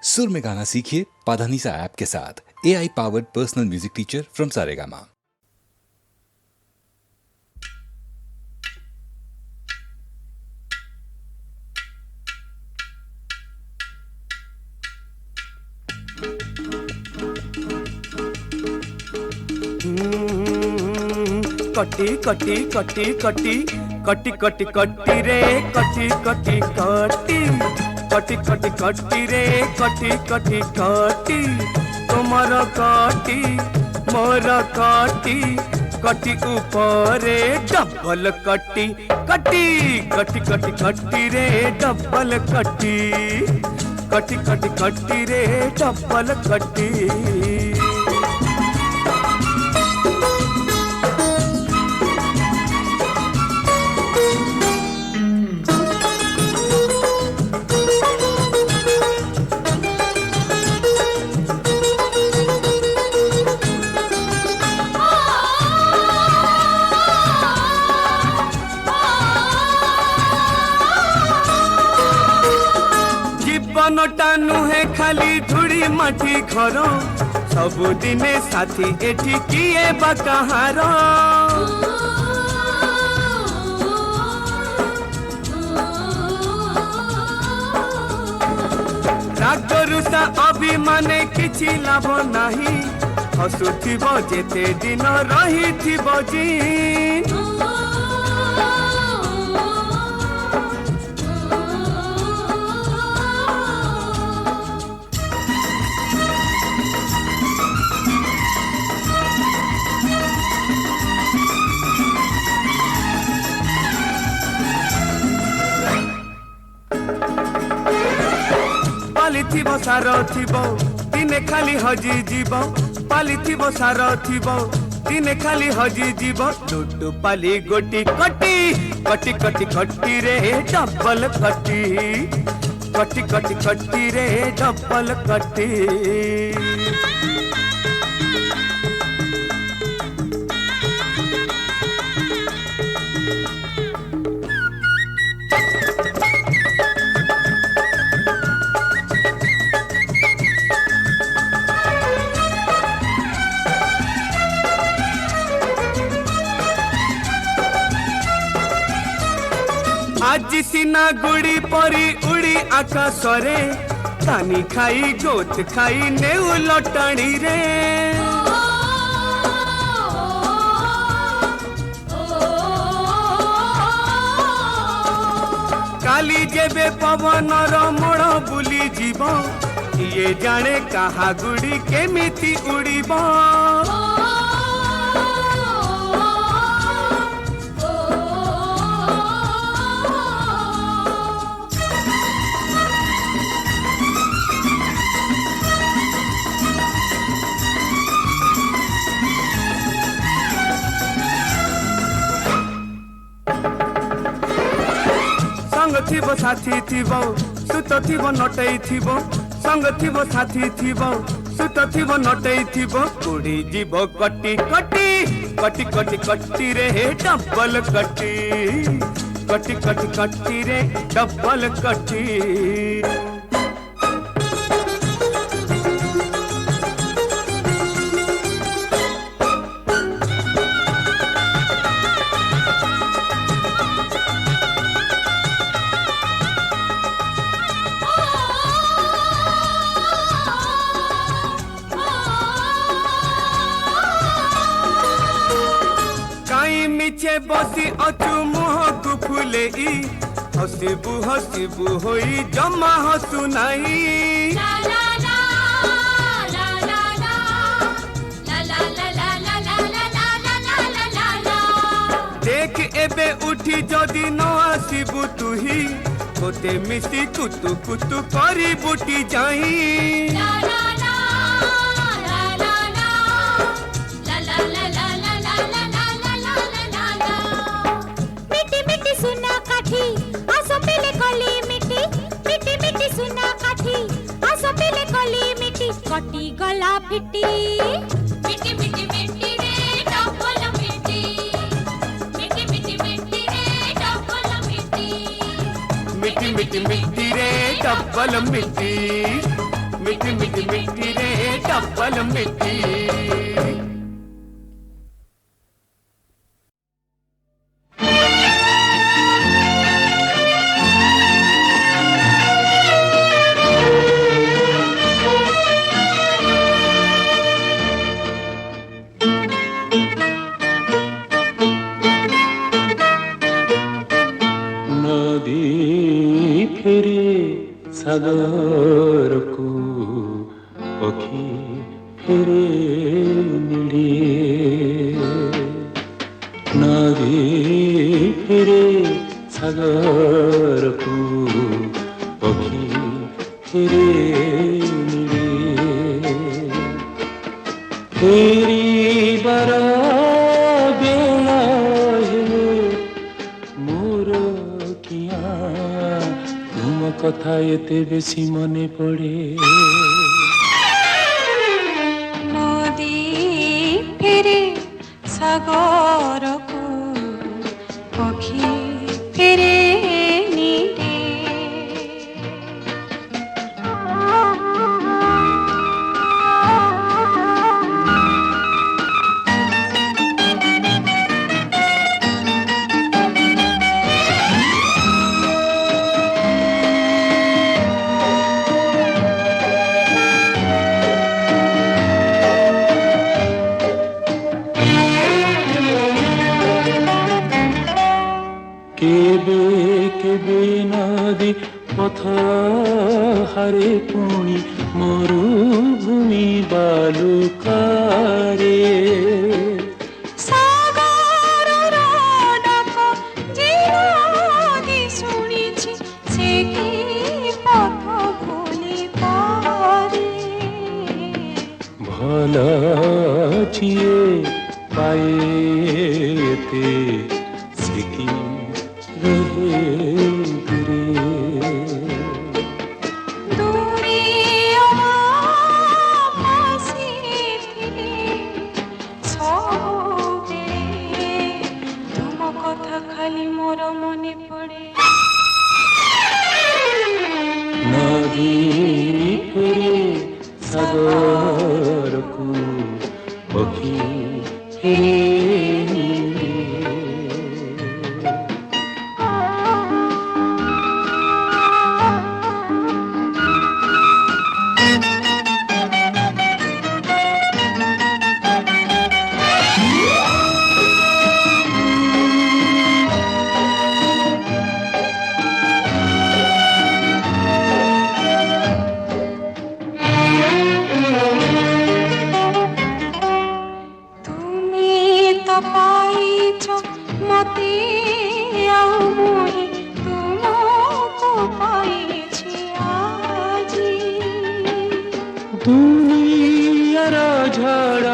सुर में गाना सीखिए पाधानीसा ऐप के साथ। AI powered personal music teacher from Saregama. कटी कटी कटी कटी कटी कटी कटी रे कटी कटी कटी कटी कटी कटी रे कटी कटी कटी तुमर कटी मोर कटी कटी ऊपरे डबल कटी कटी कटी कटी कटी रे डबल कटी कटी कटी कटी रे डबल कटी। जीवनटा नुहे खाली धूड़ी माटी घर सबुदिने साथी एठी किए बा कहार रागरुषा अभिमाने किछि लाभ नाही हसुथिब जेते दिन रहिथिब जी पालिथिब सार थिब दिने खाली हजी जीव पालिथिब सार थिब दिने खाली हजी जीव लुटु पाली गोटी कटी कटी कटी कटी रे डबल कटी कटी कटी कटी रे डबल कटी। आज सीना गुड़ी परी उड़ी आकाशरे तानी खाई गोत खाई नेउ लटणी रे काली जेबे पवनर मोड़ बुली जीव किए जाने कहा गुड़ी केमिति उड़ीब थिब साथी थिब सुत थिब नटई थिब संग थिब साथी थिब सुत थिब नटई थिब उड़ी जीव कटी कटी कटी कटी कटी रे डबल कटी कटी कटी कटी रे डबल कटी। मिचे बसी अचु मुह को फुले हसीबू हसीबू होई जमा हसु नहीं देख एबे उठी जदि न आसीबू तुही होते मिसी कुतु कुतु करी बुटी जाई कटी गला फिटी मिटी मिटी मिटी रे डबल मिटी मिटी मिटी मिटी रे डबल मिटी मिटी मिटी मिटी रे डबल मिटी मिठी मिठी मिठी रे डबल मिठी নদী ফেরে সাগরকু পক্ষী ফেরে নিড়ে নদী ফেরে সাগরকু পক্ষী ফেরে নিড়ে ফেরিবার বেলা হেলে মোর কিয়া তুম কথা এতে বেশি মনে পড়ে নদী ফেরে সাগরকু পক্ষী ফেরে নিরে কেবে কেবে নদী পথ হারে পুଣି মরুভূমি বালুকারে সাগরর ডাক যে নদী শুনেছি সে কি পথ ভুলি পারে ভাল চিয়ে পায়েতে সিকি রহে দূরে দূরে আমার পাশে ফিরে সবে তুম কথা খালি মোর মনে পড়ে নদী ফেরে সাগরকু পক্ষী ফেরে নিরে তুমি তো পাইছ মতে আউ মুই তুমকু পাইছি আজি দুনিয়ার ঝড়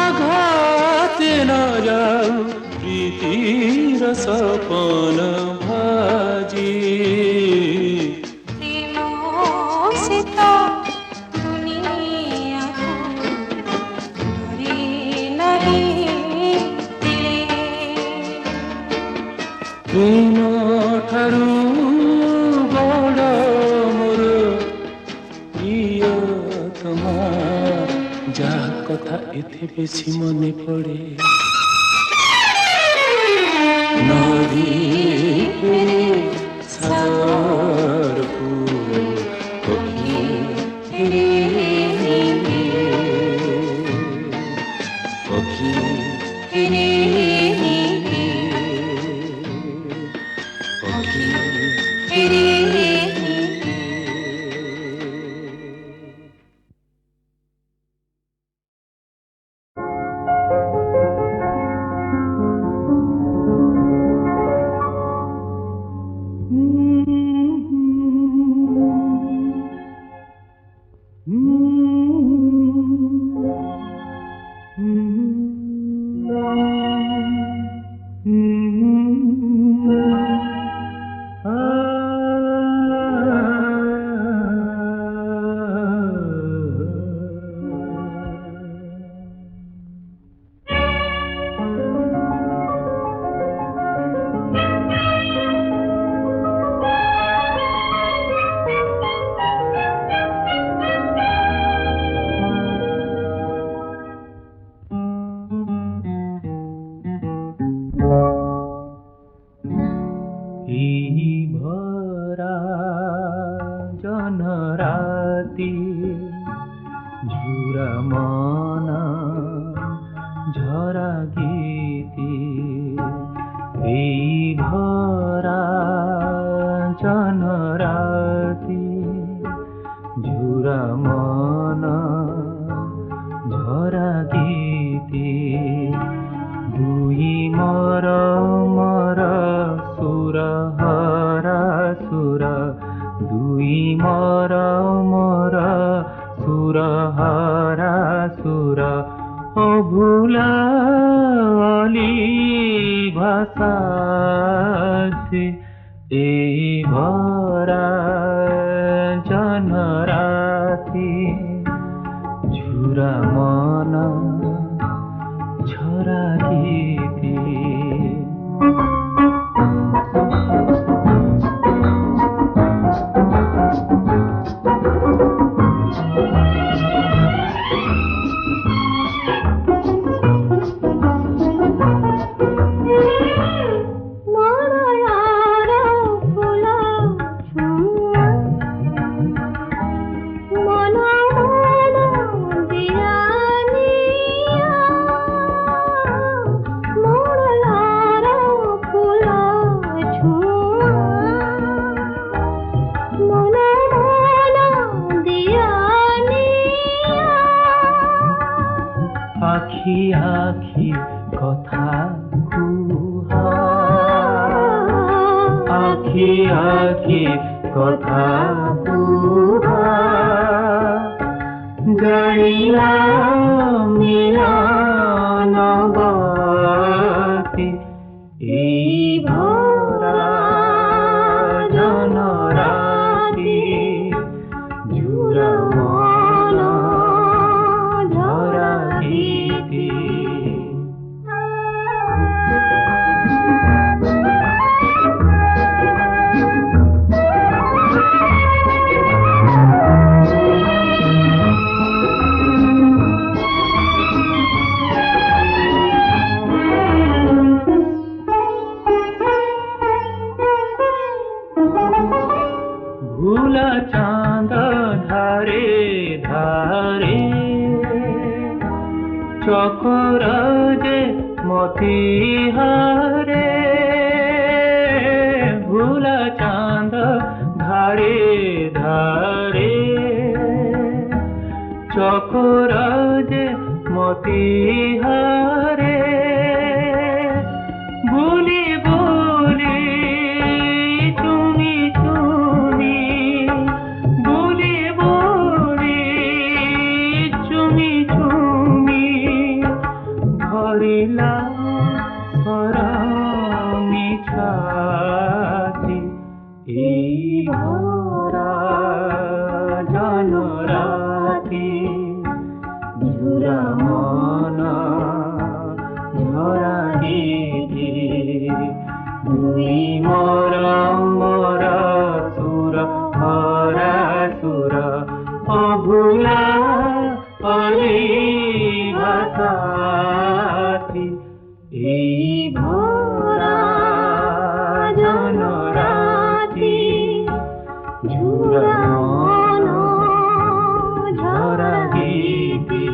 আঘাতে না যাও প্রীতির সপন ভাজি প্রেম সীত দুনিয়াকু ধরে নাহি দিলে প্রেম ঠারু বড় মোর প্রিয়তমা যা কথা এতে বেশি মনে পড়ে নদী ফেরে সাগরকু পক্ষী ফেরে নিরে পক্ষী ফেরে নিরে পক্ষী ফেরে নিরে রাতি ঝুরা মনা ঝরা গীতি এই ভরা জনরাতি ঝুরা মনা ঝরা গীতি দুই মর মর সুর হরা সুর দুই মর মর সুর হরা সুর অভুলা অলি ভাষাতে এই ভরা জনরাতি ঝুরা মনা ঝরা গীতি আখি আখি কথা কুহা আখি আখি কথা কুহা জানিলা মিলনবতী এই ভরা জনরাতি ঝুরা মনা ঝরা গীতি ভুলা চাঁদ ধারে ধারে চকর যে মতি হারে ভুলা চাঁদ ধারে ধারে চকর যে মতি হারে বুলি বুলি তুমি তুমি বুলি বুলি তুমি তুমি ভরিলা সরমি ছাতি এই ভরা জনরাতি ঝুরা মনা ঝরা গীতি দুই মর মর সুর হরা সুর অভুলা অলি ভাষাতি এই ভরা জনরাতি ঝুরা মনা ঝরা গীতি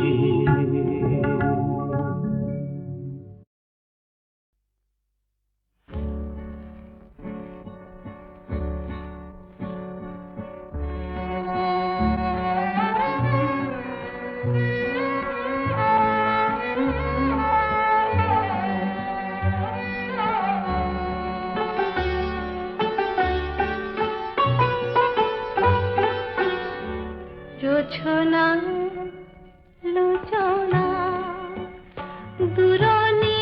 জোছনা লোচনা দূরনি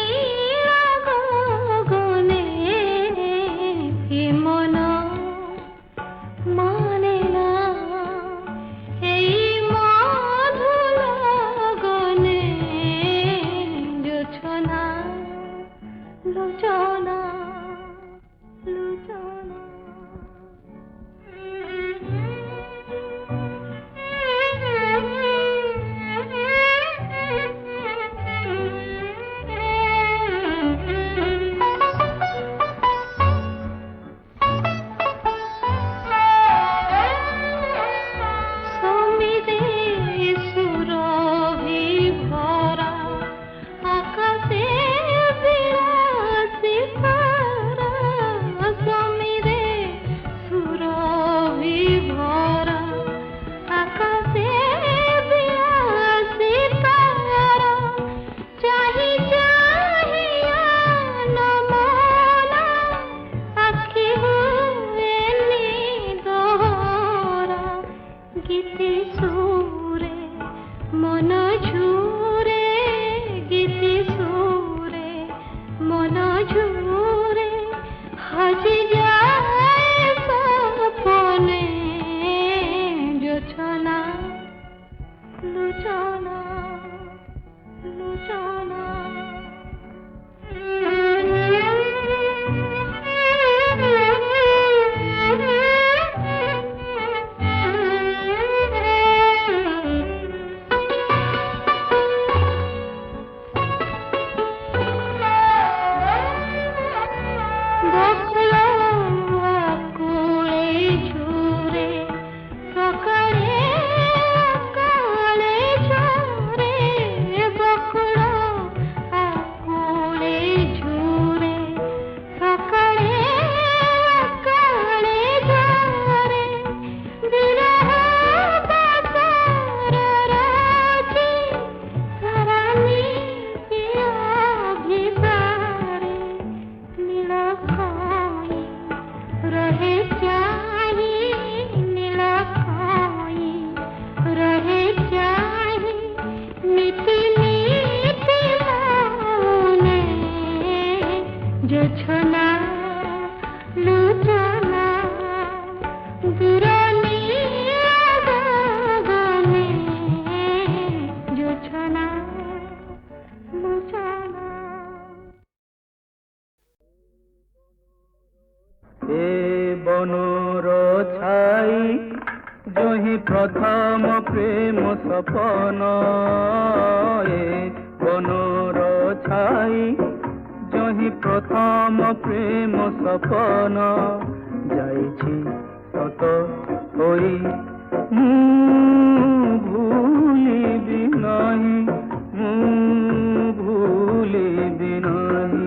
গগনে এ মন মানে না এই মধুর গনে জোছনা লোচনা লোচনা মন ঝুরে গীতি সুরে মন ঝুরে হাজি যায় সপনে জোছনা লুচনা লুচনা জোছনা লুচনা দুরানি গগনে জোছনা লুচনা এ বনর ছাই জহি প্রথম প্রেম সপন এ বনর ছাই জহি প্রথম প্রেম সপন যাইছি সত হই ভুলিবি নাহি ভুলিবি নাহি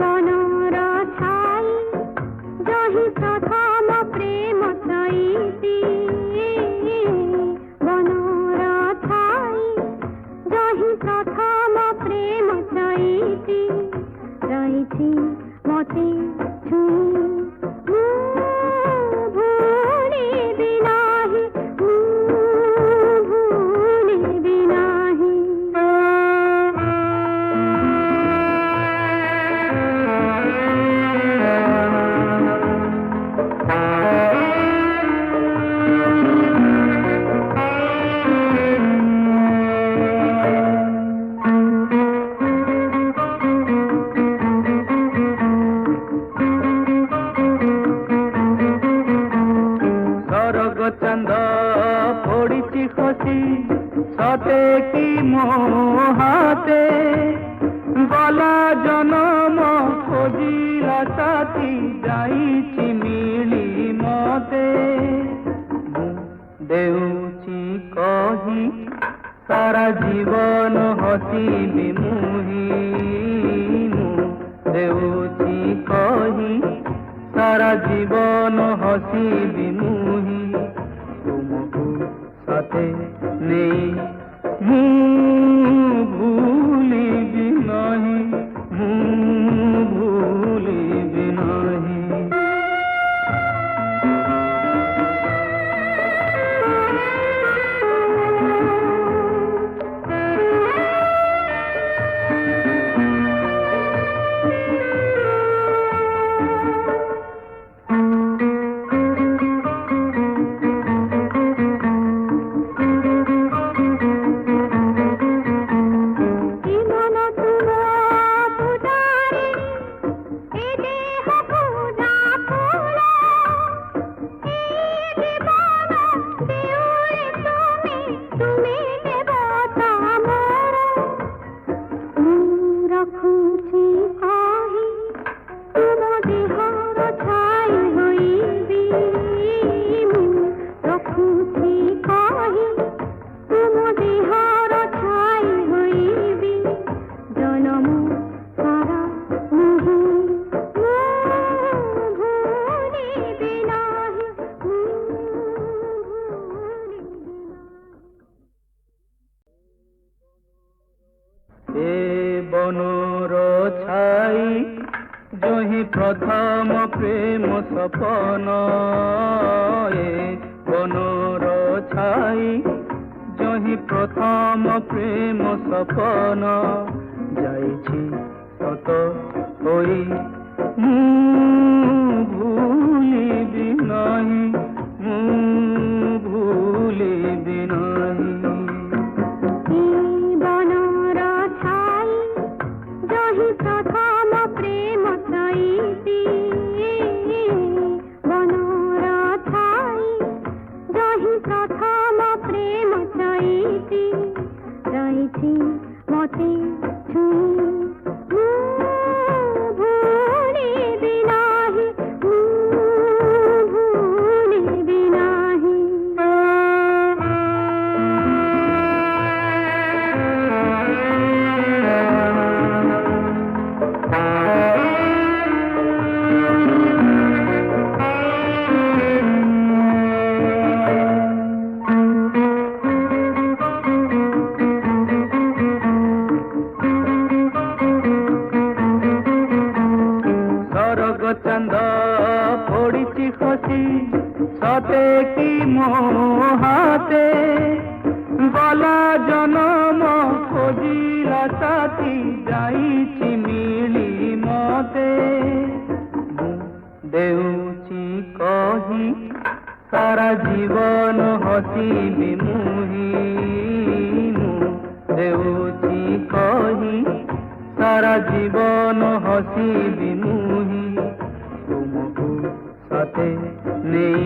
বনর ছাই জহি প্রথম প্রেম সইতি বনর ছাই জহি প্রথম প্রেম সইতি রইছি মতে ছুঁই ভুলিবি নাহি ভুলিবি নাহি স্বর্গ চন্দ পড়িছি খসি সতে কি মোহাতে গলা জনম খোঁজিলা সাথী যাইছি মিলি মতে দেউছি কহি সারা জীবন হসিবি মুহি দেউছি কহি সারা জীবন হসিবি মুহি তুমকু সাথে নেই ভুলিবি নাহি ভুলিবি নাহি বনর ছাই জহি প্রথম প্রেম সপন এ বনর ছাই জহি প্রথম প্রেম সপন যাইছি সত হই ভুলিবি নাহি ভুলিবি নাহি বনর ছাই জহি প্রথম প্রেম সইতি বনর ছাই জহি প্রথম প্রেম সইতি রইছি মতে ছুঁই ভুলিবি নাহি ভুলিবি নাহি স্বর্গ চন্দ পড়িছি খসি সতে কি মোহাতে গলা জনম খোঁজিলা সাথী যাইছি মিলি মতে দেউছি কহি সারা জীবন হসিবি মুহি দেউছি কহি সারা জীবন হসিবি মুহি তুমকু সাথে নেই